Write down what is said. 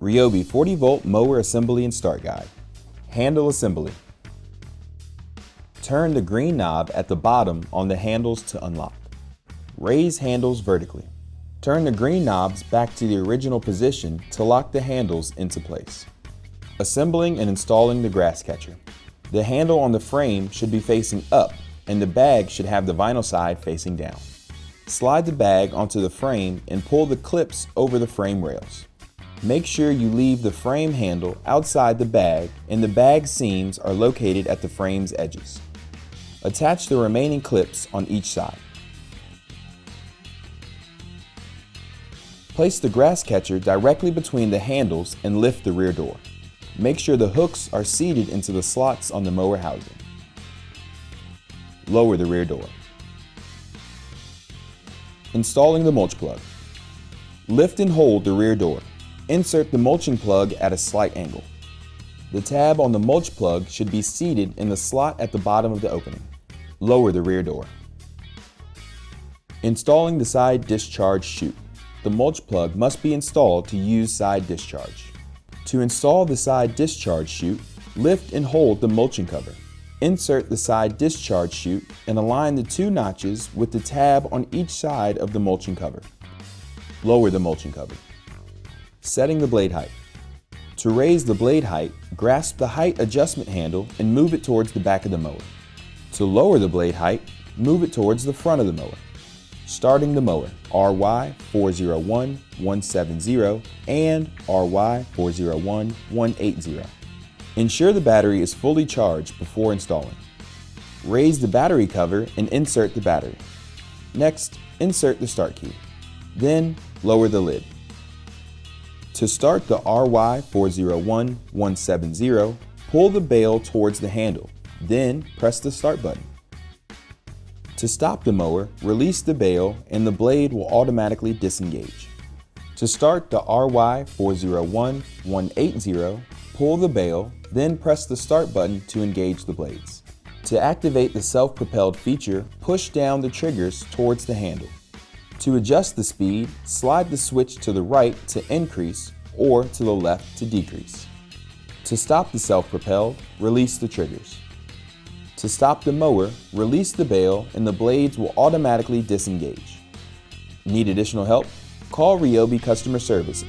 RYOBI 40V Mower Assembly and Start Guide. Handle Assembly. Turn the green knob at the bottom on the handles to unlock. Raise handles vertically. Turn the green knobs back to the original position to lock the handles into place. Assembling and installing the grass catcher. The handle on the frame should be facing up and the bag should have the vinyl side facing down. Slide the bag onto the frame and pull the clips over the frame rails. Make sure you leave the frame handle outside the bag and the bag seams are located at the frame's edges. Attach the remaining clips on each side. Place the grass catcher directly between the handles and lift the rear door. Make sure the hooks are seated into the slots on the mower housing. Lower the rear door. Installing the mulch plug. Lift and hold the rear door. Insert the mulching plug at a slight angle. The tab on the mulch plug should be seated in the slot at the bottom of the opening. Lower the rear door. Installing the side discharge chute. The mulch plug must be installed to use side discharge. To install the side discharge chute, lift and hold the mulching cover. Insert the side discharge chute and align the two notches with the tab on each side of the mulching cover. Lower the mulching cover. Setting the blade height. To raise the blade height, grasp the height adjustment handle and move it towards the back of the mower. To lower the blade height, move it towards the front of the mower. Starting the mower, RY401170 and RY401180. Ensure the battery is fully charged before installing. Raise the battery cover and insert the battery. Next, insert the start key. Then, lower the lid. To start the RY401170, pull the bail towards the handle, then press the start button. To stop the mower, release the bail and the blade will automatically disengage. To start the RY401180, pull the bail, then press the start button to engage the blades. To activate the self-propelled feature, push down the triggers towards the handle. To adjust the speed, slide the switch to the right to increase or to the left to decrease. To stop the self-propelled, release the triggers. To stop the mower, release the bail and the blades will automatically disengage. Need additional help? Call RYOBI customer service